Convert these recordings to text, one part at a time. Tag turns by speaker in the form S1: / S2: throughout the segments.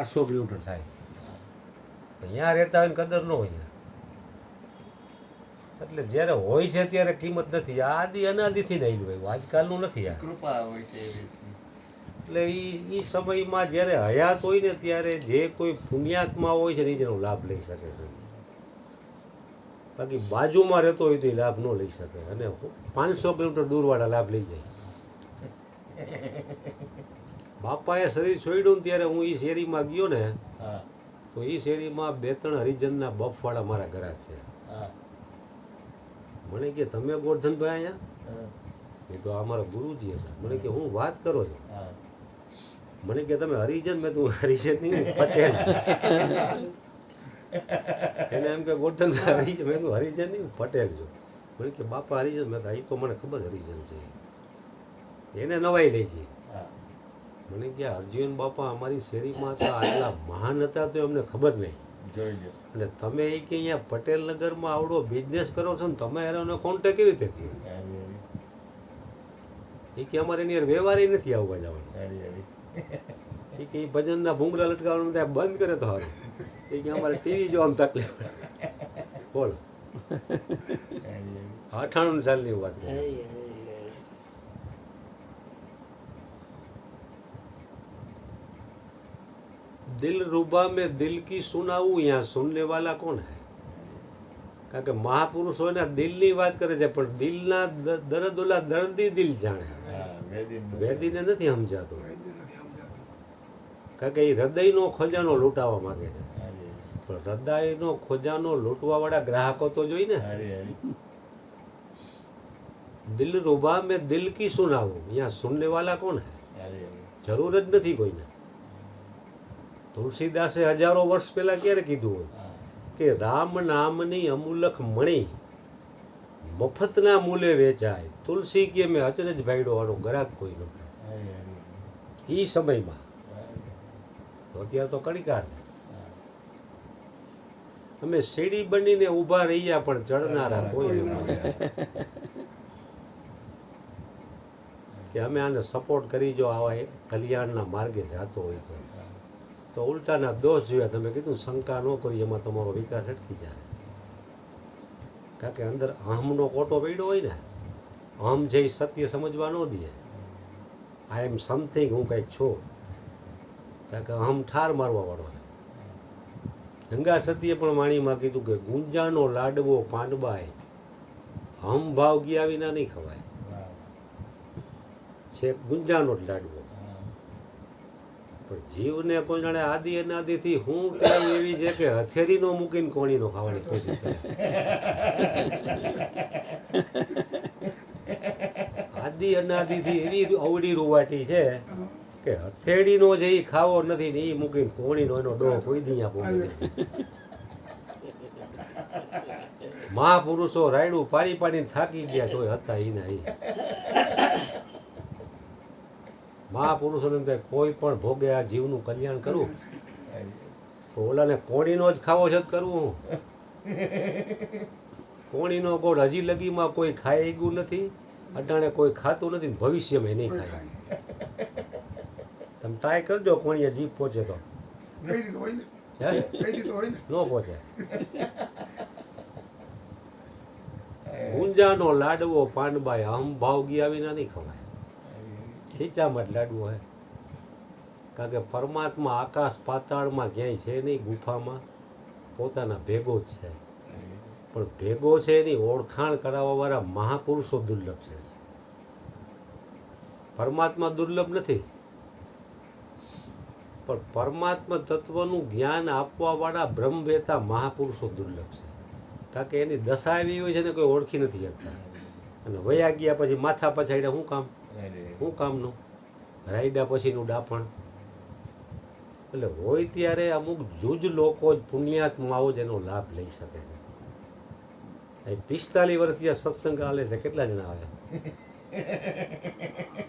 S1: 1200 kilometre થાય. અહીંયા રહેતા હોય ને કદર ન હોય. એટલે જ્યારે હોય છે ત્યારે કિંમત નથી. આદિ અનાદિથી નહીં હોય, આજકાલનું નથી. આ
S2: કૃપા હોય છે એવી.
S1: એટલે એ સમયમાં જ્યારે હયાત હોય ને ત્યારે જે કોઈ પુણ્યાત્મા હોય છે ને એ જેનો લાભ લઈ શકે છે. બાકી બાજુમાં રહેતો હોય તો એ લાભ ન લઈ શકે. અને 500 કિલોમીટર દૂરવાળા લાભ લઈ જાય. બાપાએ શરીર છોડ્યું ને ત્યારે હું એ શેરીમાં ગયો ને, તો એ શેરીમાં 2-3 હરિજનના બફવાળા મારા ઘરાક છે. મને કે તમે ગોરધનભાઈ અહીંયા? એ તો અમારા ગુરુજી હતા. મને કે હું વાત કરો છો? મને કે તમે હરિજન? મેં તું હરિજન નહીં, પટેલ. એને એમ કે ગોરધનભાઈ હરિજન? મેં તું હરિજન નહીં, પટેલ છો. મને કે બાપા હરિજન? મેં એ તો મને ખબર હરિજન છે. એને નવાઈ લઈ ગઈ. મને કે અર્જુન બાપા અમારી શેરીમાં તો આટલા મહાન હતા તો અમને ખબર નહીં. અને તમે એ કે અહીંયા પટેલ નગરમાં આવડો બિઝનેસ કરો છો ને તમે એનો કોન્ટેક્ટ કેવી રીતે થયો? એ કે અમારે એની વ્યવહાર નથી આવવા જવાનું. એ કે ભજનના ભૂંગળા લટકાવવાનું ત્યાં બંધ કરે તો સારું. એ કે અમારે ટીવી જોવામાં તકલીફ પડે. બોલો, 98 સાલની વાત કરી. દિલ રૂબા મેં દિલ કી સુનાવું, यहाँ सुनने वाला कौन है? કારણ કે મહાપુરુષ હોય ને દિલની વાત કરે છે, પણ દિલના દર્દ ઓલા દર્દી દિલ જાણે. વેદીને નથી સમજાતું. કારણ કે એ હૃદયનો ખજાનો લૂંટાવા માંગે છે. પણ હૃદયનો ખજાનો લૂંટવાવાળા ગ્રાહકો તો જોઈ ને. દિલ રૂબા મેં દિલ કી સુનાવું, यहाँ सुनने वाला कौन है? જરૂર જ નથી કોઈને. તુલસીદાસે હજારો વર્ષ પહેલા ક્યારે કીધું હોય કે રામ નામની અમૂલક મણી મફતના મૂલે વેચાય. તુલસી કે મેં અચરજ ભાઈડો આનો ગ્રાહક કોઈ નથી. એ સમયમાં તો અત્યારે તો કડીકાર છે. અમે સીડી બનીને ઊભા રહીયા પણ ચડનારા કોઈ નથી. કે અમે આને સપોર્ટ કરી જો આવા કલ્યાણના માર્ગે જતો હોય તો ઉલટાના દોષ જોયા. તમે કીધું શંકા ન કરી, એમાં તમારો વિકાસ અટકી જાય. કારણ કે અંદર અહમનો કોટો પડ્યો હોય ને, અહમ જે સત્ય સમજવા ન દે. આઈ એમ સમથિંગ, હું કંઈક છું. કારણ કે અહમ ઠાર મારવા વાળો. ગંગા સતીએ પણ વાણીમાં કીધું કે ગુંજાનો લાડવો પાંડબાય હમ ભાવ ગયા વિના નહીં ખવાય. છે ગુંજાનો જ લાડવો. પણ જીવને કોઈ જાણે આદિ અનાદિથી હું કેમ એવી છે કે હથેળીનો મૂકીને કોણીનો ખાવાની કોશિશ કરે. આદિ અનાદિથી એવી અવડી રૂવાટી છે કે હથેળીનો જે એ ખાવો નથી ને એ મૂકીને કોણીનો એનો ડો કોઈ દી આપો. મહાપુરુષો રાયડું પાડી પાડીને થાકી ગયા તોય હતા એના એ. મહાપુરુષોને કોઈ પણ ભોગે આ જીવનું કલ્યાણ કરવું, તો ઓલાને કોણીનો જ ખાવો છે કરવું. કોણીનો ગોળ હજી લગીમાં કોઈ ખાઈ ગયું નથી, અટાણે કોઈ ખાતું નથી, ભવિષ્યમાં નહીં ખાય. તમે ટ્રાય કરજો, કોણીએ જીભ પહોંચે તો. ન પહોંચે. ગુંજાનો લાડવો પાંડબાઈ અહમ ભાવ ગયા વિના નહીં ખવાય. ખીચામાં જ લાડવો હે. કારણ કે પરમાત્મા આકાશ પાતાળમાં ક્યાંય છે નહીં, ગુફામાં પોતાના ભેગો જ છે. પણ ભેગો છે એની ઓળખાણ કરાવવાવાળા મહાપુરુષો દુર્લભ છે. પરમાત્મા દુર્લભ નથી, પણ પરમાત્મા તત્વનું જ્ઞાન આપવાવાળા બ્રહ્મવેતા મહાપુરુષો દુર્લભ છે. કારણ કે એની દશા એવી હોય છે ને કોઈ ઓળખી નથી શકતા. અને વયા ગયા પછી માથા પછાડ્યા શું કામનું? રાયડા પછીનું ડાપણ. એટલે હોય ત્યારે અમુક જૂજ લોકો જ પુણ્યાત્માઓ જ એનો લાભ લઈ શકે છે. એ 45 વર્ષથી સત્સંગ હાલે છે. કેટલા જણા આવે?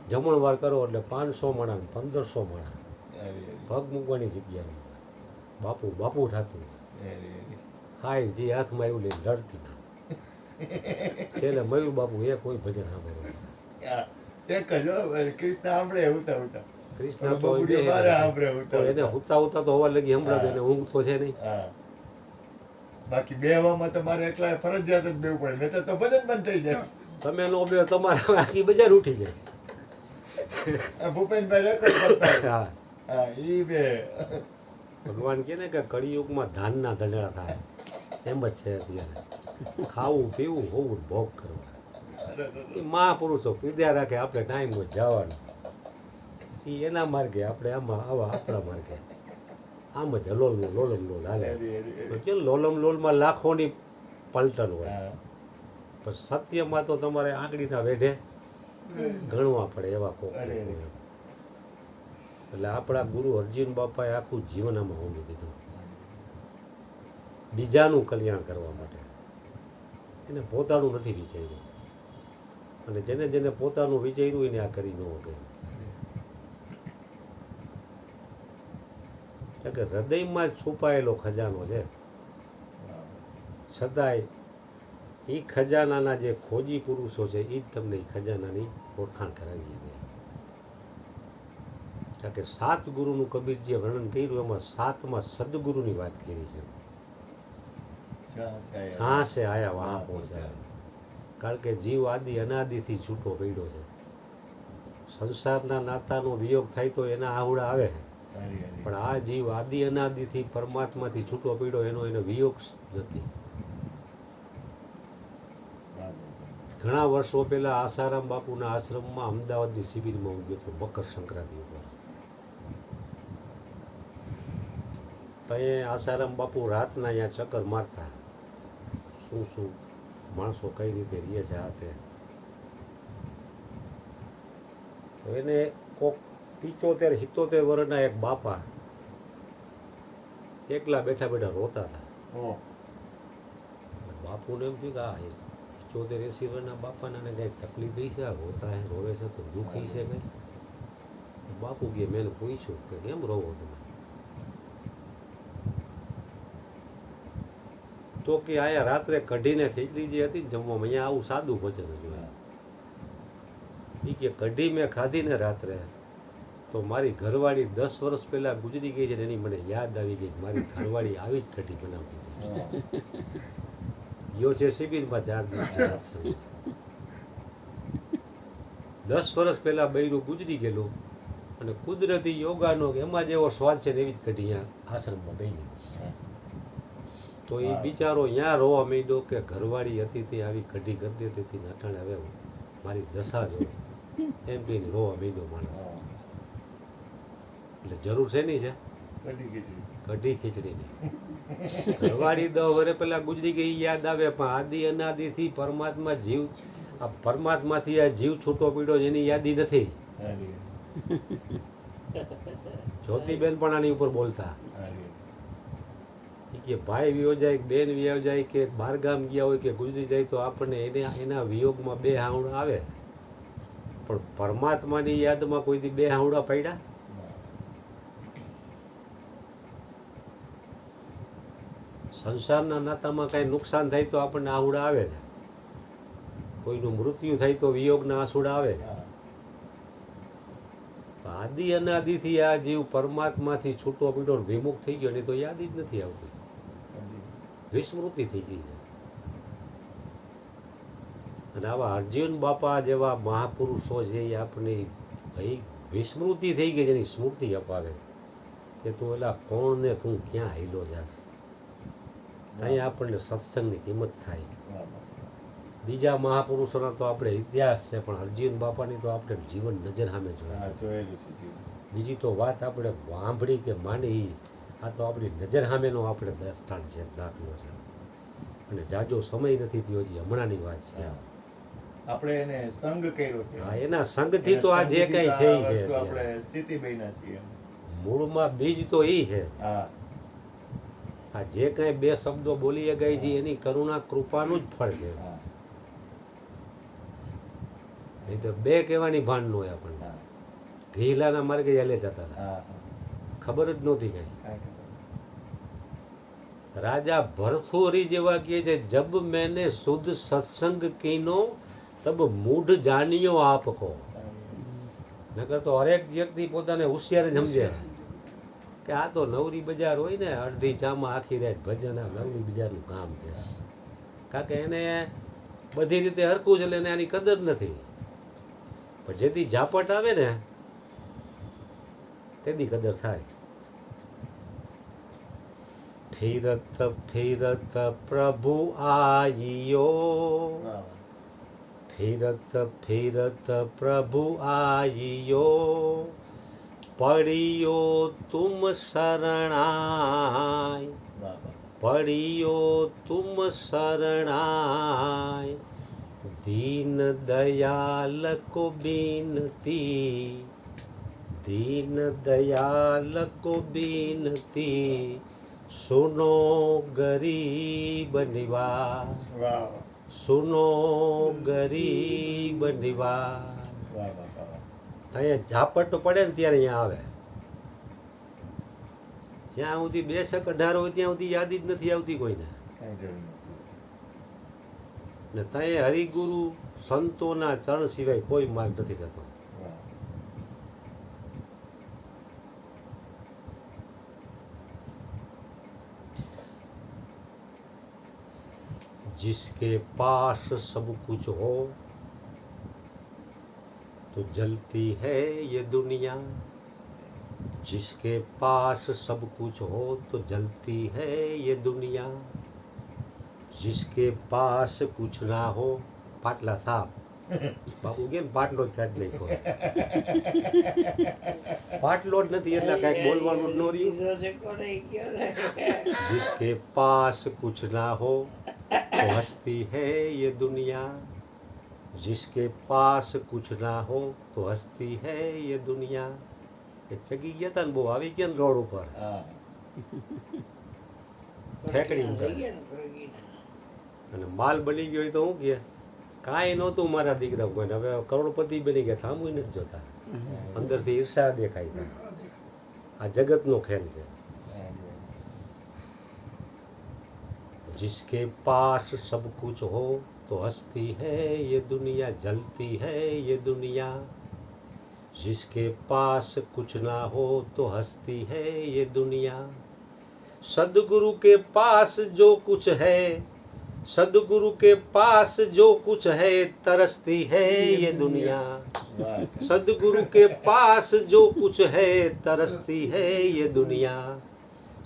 S1: જમણવાર કરો એટલે 500 માણા 1500 માણા પગ મૂકવાની જગ્યા. બાપુ બાપુ થતું હાય જે હાથમાં એવું લઈને લડતી. છેલ્લે મયુર બાપુ એ કોઈ ભજન સાંભળ્યું
S2: એક જ કૃષ્ણ સાંભળે ઉતા
S1: કૃષ્ણ તો
S2: બબુડીઓ મારે સાંભળે
S1: તો એને હુતા હુતા તો હોવા લગી સંભળાવે, એને ઊંઘ તો છે નહીં.
S2: હા બાકી બેવામાં તો મારે એકલા ફરજિયાત જ બેવું પડે, નહીં તો ભજન બંધ થઈ જાય.
S1: તમે નો બે તમારે આખી બજાર ઉઠી જાય.
S2: આ ભૂપેનભાઈ રેકોર્ડ કરતા હોય.
S1: હા,
S2: હા ઈ બે
S1: ભગવાન કહે ને કે કળિયુગમાં ધાનના ધંધડા થાય, એમ જ છે અત્યારે. ખાવું પીવું હોવું ને ભોગ કરવા, એ મહાપુરુષો પીધ્યા રાખે, આપણે ટાઈમ હોય જવાનું. એ એના માર્ગે, આપણે આમાં આવા આપણા માર્ગે. આમ જ લોલમ લોલ હાલે. તો કે લોલમ લોલમાં લાખોની પલટન હોય,
S2: હા
S1: પણ સત્યમાં તો તમારે આંગળીના વેઢે ગણવા પડે એવા કોક
S2: અરે, અરે.
S1: હોય. એટલે આપણા ગુરુ અર્જુન બાપાએ આખું જીવન આમાં હોમી દીધું, બીજાનું કલ્યાણ કરવા માટે. એને પોતાનું નથી વિચાર્યું, અને જેને જેને પોતાનું વિચાર્યું એને આ કરી ન શકે. કારણ કે હૃદયમાં જ છુપાયેલો ખજાનો છે. છતાંય એ ખજાનાના જે ખોજી પુરુષો છે એ જ તમને એ ખજાનાની ઓળખાણ કરાવી શકે. કારણ કે સાત ગુરુનું કબીરજીએ વર્ણન કર્યું, એમાં સાતમાં સદગુરુની વાત કરી છે. જहाँ से આયા વહાં પહોંચાય. કારણ કે જીવ આદિ અનાદિથી છૂટો પડ્યો છે. સંસારના નાતાનો વિયોગ થાય તો એના આહુડા આવે છે, પણ આ જીવ આદિ અનાદિથી પરમાત્માથી છૂટો પડ્યો, એનો એને વિયોગ નથી. ઘણા વર્ષો પહેલાં આસારામ બાપુના આશ્રમમાં અમદાવાદની શિબિરમાં હું ગયો હતો મકર સંક્રાંતિ ઉપર. ત્યાં આસારામ બાપુ રાતના અહીંયા ચક્કર મારતા, શું શું માણસો કઈ રીતે રહે છે આ તે. એને કોક 75-77 વર્ષના એક બાપા એકલા બેઠા બેઠા રોતા હતા. બાપુને એમ થયું કે આ 75-80 વર્ષના બાપાને કંઈક તકલીફ થઈ છે, આ રોતા હે, રોવે છે તો દુઃખી છે કંઈ. બાપુ કે મેં એને પૂછ્યું કે કેમ રોવો તમે? તો કે આયા રાત્રે કઢીને ખીચડી જે હતી ને જમવામાં, અહીંયા આવું સાદું ભોજન જોયું. એ કે કઢી મેં ખાધી ને રાત્રે, તો મારી ઘરવાળી 10 વર્ષ પહેલાં ગુજરી ગઈ છે ને એની મને યાદ આવી ગઈ. મારી ઘરવાળી આવી જ કઢી બનાવતી હતી. યો છે શિબિરમાં 4 દિવસ. 10 વર્ષ પહેલાં બૈરું ગુજરી ગયેલું, અને કુદરતી યોગાનો એમાં જેવો સ્વાદ છે ને એવી જ કઢી અહીંયા આશ્રમમાં બની. તો એ બિચારો ત્યાં રોવા માંડ્યો કે ઘરવાળી હતી તે આવી કઢી કરી દેતી હતી, નઠાણે હવે મારી દશા જો એમ કહીને રોવા માંડ્યો માણસ. એટલે જરૂર છે નહીં છે કઢી ખીચડીની. ઘરવાળી 10 વર્ષ પહેલાં ગુજરી ગઈ યાદ આવે, પણ આદિ અનાદિથી પરમાત્મા જીવ, આ પરમાત્માથી આ જીવ છૂટો પીડ્યો એની યાદી નથી. જ્યોતિબેન પણ આની ઉપર બોલતા કે ભાઈ વિયો જાય, બેન વિયો જાય, કે બહારગામ ગયા હોય કે ગુજરી જાય તો આપણને એના વિયોગમાં 2 હાવડા આવે, પણ પરમાત્માની યાદમાં કોઈ દી 2 હાવડા પડ્યા? સંસારના નાતામાં કાંઈ નુકસાન થાય તો આપણને આહુડા આવે છે, કોઈનું મૃત્યુ થાય તો વિયોગના આંસુડા આવે છે. આદિ અનાદિથી આ જીવ પરમાત્માથી છૂટો પીડો વિમુખ થઈ ગયો, નહીં તો યાદ જ નથી આવતી, વિસ્મૃતિ થઈ ગઈ છે. અને આવા અર્જુન બાપા જેવા મહાપુરુષો છે એ આપણે ભાઈ વિસ્મૃતિ થઈ ગઈ જેની સ્મૃતિ અપાવે કે તું એલા કોણ ને તું ક્યાં હિલો જાસ. અહીંયા આપણને સત્સંગની કિંમત થાય. બીજા મહાપુરુષોના તો આપણે ઇતિહાસ છે, પણ અર્જુન બાપાની તો આપણે જીવન નજર સામે જોયેલું છે. બીજી તો વાત આપણે સાંભળી કે માની, આ તો આપણી નજર સામેનો આપણે દસ્તાન છે, દાખલો છે. અને જાજો સમય નથી થયો, હજી હમણાંની વાત છે.
S2: આપણે એને સંગ કર્યો છે.
S1: હા, એના સંગથી તો આ જે કંઈ છે એ છે.
S2: આપણે સ્થિતિ બન્યા છીએ.
S1: મૂળમાં બીજ તો એ છે.
S2: હા,
S1: આ જે કંઈ 2 શબ્દો બોલી ગઈ છે એની કરુણા કૃપાનું જ ફળ છે. નહીં તો 2 કહેવાની ભાન ન હોય આપણને. ઘીલાના માર્ગે ચાલે જતા હતા, ખબર જ નહોતી કઈ. રાજા ભરથોરી જેવા કહે છે, જબ મેને શુદ્ધ સત્સંગ કીનો તબ મૂઢ જાનિયો આપકો. નકર તો હરેક વ્યક્તિ પોતાને હોશિયાર જ સમજે કે આ તો નવરી બજાર હોય ને, અડધી ચામાં આખી રાત ભજન, આ નવરી બજારનું કામ છે. કારણ કે એને બધી રીતે હરખું છે એટલે એને આની કદર નથી. પણ જેથી ઝાપટ આવે ને તેની કદર થાય. ફિરત ફિરત પ્રભુ આઈયો,
S2: વાહ
S1: ફિરત ફિરત પ્રભુ આઈયો, પડિયો તુમ શરણાય,
S2: વાહ વાહ
S1: પડિયો તુમ શરણાય, दीन दयाल को बीनती, दीन दयाल को बीनती, सुनो गरीब निवास,
S2: વાહ
S1: सुनो ગરીબ નિવાસ.
S2: વાહ વાહ વાહ
S1: અહીંયા ઝાપટ પડે ને ત્યારે અહીંયા આવે. જ્યાં સુધી 218 હોય ત્યાં સુધી યાદ જ નથી આવતી કોઈને.
S2: કાંઈ જરૂર નથી.
S1: ને ત્યાં હરિગુરુ સંતોના ચરણ સિવાય કોઈ માર્ગ નથી થતો.
S2: વાહ
S1: जिसके पास सब कुछ हो तो जलती है ये दुनिया, जिसके पास सब कुछ हो तो जलती है ये दुनिया, जिसके पास कुछ ना हो पाटला साफ. બાપુ કેમ પાટલો જ કાઢી નાખ્યો? પાટલો જ નથી એટલે કાંઈક બોલવાનું જ ન રહ્યું. जिसके पास कुछ ना हो तो हंसती है ये दुनिया, जिसके पास कुछ ना हो तो हंसती है ये दुनिया. કે ચગી ગયા હતા ને બહુ આવી ગયા ને રોડ ઉપર
S2: હા
S1: ઠેકડી ઉપર અને માલ બની ગયો હોય તો શું કહે કાંઈ નહોતું મારા દીકરા કોઈને, હવે કરોડપતિ બની ગયા, થાંભું નથી જોતા, અંદરથી ઈર્ષા દેખાય છે. આ જગતનો ખેલ છે. जिसके पास सब कुछ हो तो हंसती है ये दुनिया, जलती है ये दुनिया, जिसके पास कुछ ना हो तो हंसती है ये दुनिया. सदगुरु के पास जो कुछ है, सदगुरु के पास जो कुछ है तरसती है ये दुनिया, सदगुरु के पास जो कुछ है तरसती है ये दुनिया.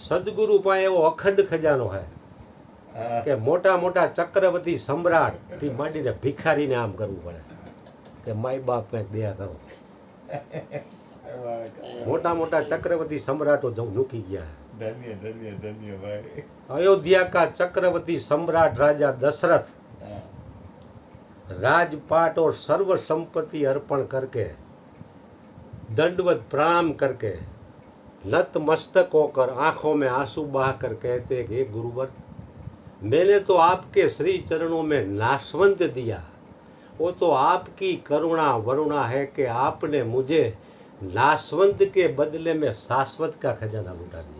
S1: सदगुरु પાસે એવો અખંડ ખજાનો હે કે મોટા મોટા ચક્રવર્તી સમ્રાટથી માંડીને ભિખારીને આમ કરવું પડે કે માય બાપ કંઈક દયા કરો. મોટા મોટા ચક્રવર્તી સમ્રાટો જવું મૂકી ગયા.
S2: ધન્ય ધન્ય ધન્ય ભાઈ.
S1: अयोध्या का चक्रवर्ती सम्राट राजा दशरथ
S2: હા
S1: राजपाट और सर्व संपत्ति अर्पण करके दंडवत प्रणाम करके नतमस्तक होकर आंखों में आंसू बहा कर कहते कि हे गुरुवर, मैंने तो आपके श्री चरणों में नाशवंत दिया, वो तो आपकी करुणा वरुणा है कि आपने मुझे नाशवंत के बदले में शाश्वत का खजाना लुटा दिया.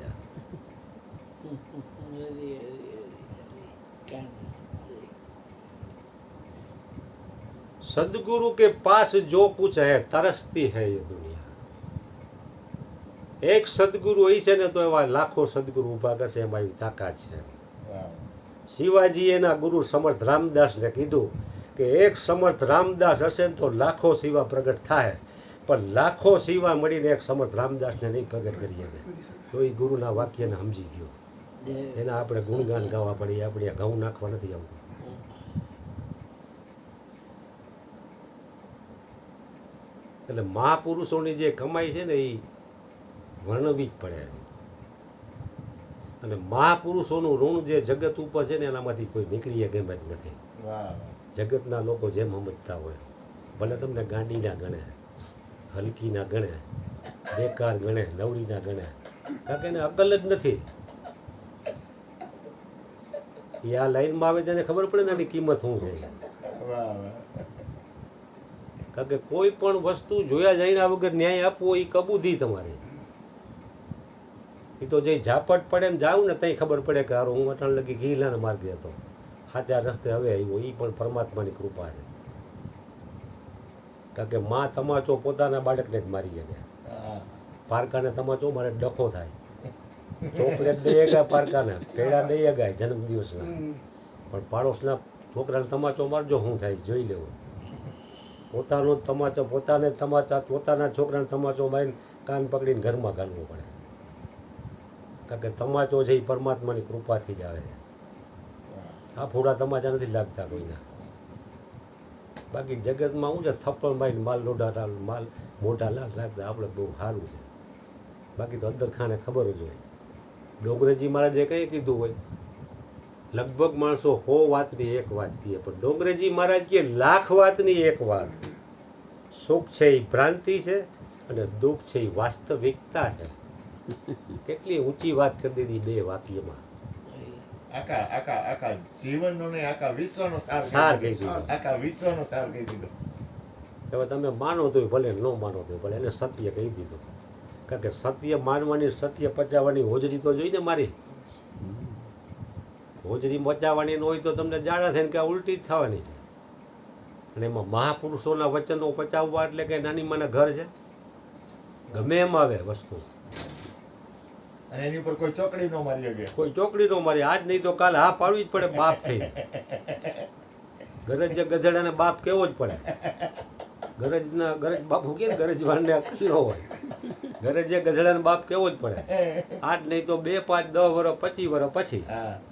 S1: सदगुरु के पास जो कुछ है तरसती है ये दुनिया. એક સદગુરુ હોય છે ને તો એવા લાખો સદગુરુ ઊભા કરશે, એમાં એવી તાકાત છે.
S2: વાહ
S1: શિવાજી એના ગુરુ સમર્થ રામદાસને કીધું કે એક સમર્થ રામદાસ હશે ને તો લાખો શિવા પ્રગટ થાય, પણ લાખો શિવા મળીને એક સમર્થ રામદાસને નહીં પ્રગટ કરીએ ને. તો એ ગુરુના વાક્યને સમજી ગયો. એના આપણે ગુણગાન ગાવા પડે, આપણે આ ઘઉં નાખવા નથી આવતું. એટલે મહાપુરુષોની જે કમાઈ છે ને એ વર્ણવી જ પડે. અને મહાપુરુષોનું ઋણ જે જગત ઉપર છે ને એનામાંથી કોઈ નીકળી ગમે જ નથી.
S2: વાહ
S1: જગતના લોકો જેમ સમજતા હોય, ભલે તમને ગાંડીના ગણે, હલકીના ગણે, બેકાર ગણે, નવરીના ગણે, કારણ કે એને અકલ જ નથી. એ આ લાઈનમાં આવે તેને ખબર પડે ને એની કિંમત શું છે.
S2: વાહ વાહ
S1: કારણ કે કોઈ પણ વસ્તુ જોયા જાણ્યા વગર ન્યાય આપવો એ કબૂદી તમારી. એ તો જે ઝાપટ પડે ને જાઉં ને ત્યાં ખબર પડે કે હારો હું અટાણ લગી ગીલાને માર્ગે હતો, સાચા રસ્તે હવે આવ્યો. એ પણ પરમાત્માની કૃપા છે. કારણ કે માં તમાચો પોતાના બાળકને જ મારી ગયા.
S2: હા.
S1: પારકાને તમાચો મારે ડખો થાય. ચોકલેટ દઈ ગયા પારકાને, પેડા દઈ ગયા જન્મદિવસના, પણ પાડોશના છોકરાને તમાચો મારજો શું થાય જોઈ લેવું. પોતાનો જ તમાચો પોતાને પોતાના છોકરાને તમાચો મારીને કાન પકડીને ઘરમાં ઘાલવું પડે. કારણ કે તમાચો છે એ પરમાત્માની કૃપાથી જ આવે છે. આ ફોડા તમાચા નથી લાગતા કોઈના. બાકી જગતમાં શું છે, થપ્પડ મારીને માલ લોઢા માલ મોટા લાગતા આપણે બહુ સારું છે. બાકી તો અંદર ખાને ખબર જ હોય. ડોંગરેજી મહારાજે કંઈ કીધું હોય, લગભગ માણસો 100 વાતની એક વાત કહે, પણ ડોંગરેજી મહારાજ કહે લાખ વાતની એક વાત. સુખ છે એ ભ્રાંતિ છે અને દુઃખ છે એ વાસ્તવિકતા છે. કેટલી ઊંચી વાત કરી દીધી બે વાક્યમાં.
S2: આખા જીવનનો ને આખા વિશ્વનો
S1: સાર કહી દીધો.
S2: આખા વિશ્વનો સાર કહી દીધો.
S1: હવે તમે માનો તોય ભલે, ન માનો તોય ભલે, એને સત્ય કહી દીધું. કારણ કે સત્ય માનવાની, સત્ય પચાવવાની હોજરી તો જોઈને મારી. હોજરી પચાવવાની ન હોય તો તમને જાડા થઈને કે ઉલટી જ થવાની છે. અને એમાં મહાપુરુષોના વચનો પચાવવા એટલે કે નાની માના ઘર છે. ગમે એમ આવે વસ્તુ,
S2: અને એની ઉપર કોઈ ચોકડી ન મારી શકે.
S1: કોઈ ચોકડી નો મારી. આજ નહીં તો કાલે હા પાડવી જ પડે બાપ થઈને. ગરજ ગધેડાને બાપ કેવો જ પડે. ગરજ બાપુ કે ગરજવાનને અક્કલ ન હોય. ગરજે ગધેડાને બાપ કેવો જ પડે. આજ નહીં તો 2, 5, 10 વર્ષ 25 વર્ષ પછી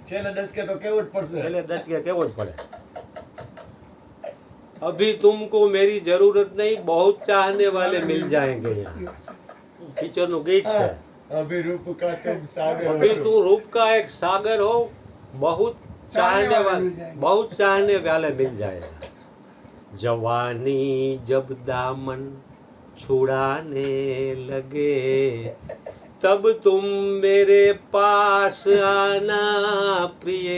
S2: છેલ્લે ડસકે તો કેવું જ પડશે.
S1: એટલે ડચકે કેવો જ પડે. અભી તુમકો મેરી જરૂરત નહીં, बहुत चाहने वाले मिल जाएंगे यहाँ. પિક્ચરનું ગીત છે.
S2: अभी रूप का तुम सागर
S1: अभी तू रूप का एक सागर हो, बहुत चाहने वाले मिल जाएगा. जवानी जब दामन छुड़ाने लगे, तब तुम मेरे पास आना प्रिय.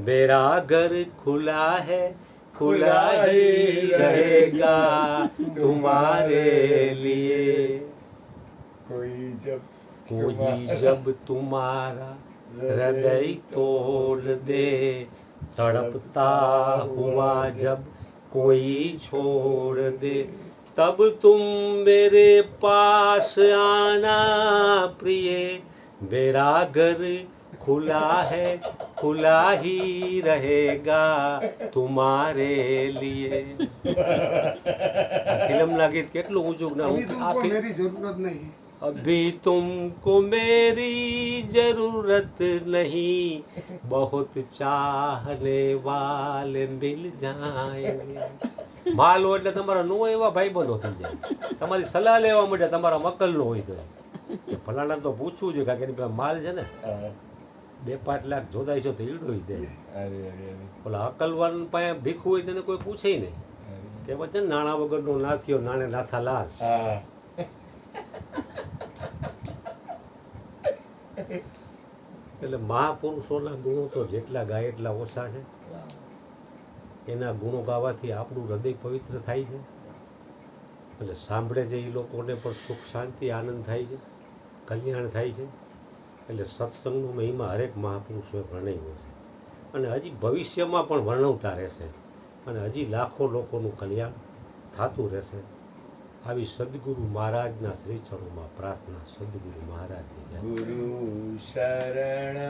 S1: मेरा घर खुला है, खुला ही रहेगा तुम्हारे लिए.
S2: कोई
S1: जब तुम्हारा हृदय तोड़ दे, तड़पता हुआ जब कोई छोड़ दे, तब तुम मेरे पास आना प्रिय. मेरा घर खुला है, खुला ही रहेगा तुम्हारे लिए. ફિલ્મ લાગી કેટલું ઊંચું ના
S3: मेरी जरूरत नहीं.
S1: अभी तुमको मेरी जरूरत नहीं, बहुत चाहने वाले मिल जाएंगे. માલ હોય એટલે તમારા નો એવા ભાઈબંધો થઈ જાય. તમારી સલાહ લેવા માટે તમારા મક્કલ નો હોય તો ફલાણા તો પૂછવું જોઈએ, કારણ કે એની પાસે માલ છે ને. 2-5 લાખ જોદાય છે તો ઈડોઈ દે. ઓલા અકલવાન પાસે ભીખું હોય તેને કોઈ પૂછે નહીં. કે વચ્ચે નાણાં વગરનો ના થયો, નાણે નાથા લાશ. એટલે મહાપુરુષોના ગુણો તો જેટલા ગાય એટલા ઓછા છે. એના ગુણો ગાવાથી આપણું હૃદય પવિત્ર થાય છે. એટલે સાંભળે છે એ લોકોને પણ સુખ શાંતિ આનંદ થાય છે, કલ્યાણ થાય છે. એટલે સત્સંગનો મહિમા હરેક મહાપુરુષોએ વર્ણવ્યો છે અને હજી ભવિષ્યમાં પણ વર્ણવતા રહેશે અને હજી લાખો લોકોનું કલ્યાણ થતું રહેશે. આવી સદગુરુ મહારાજના શ્રી ચરણોમાં પ્રાર્થના. સદગુરુ મહારાજની જય.
S2: ગુરુ શરણ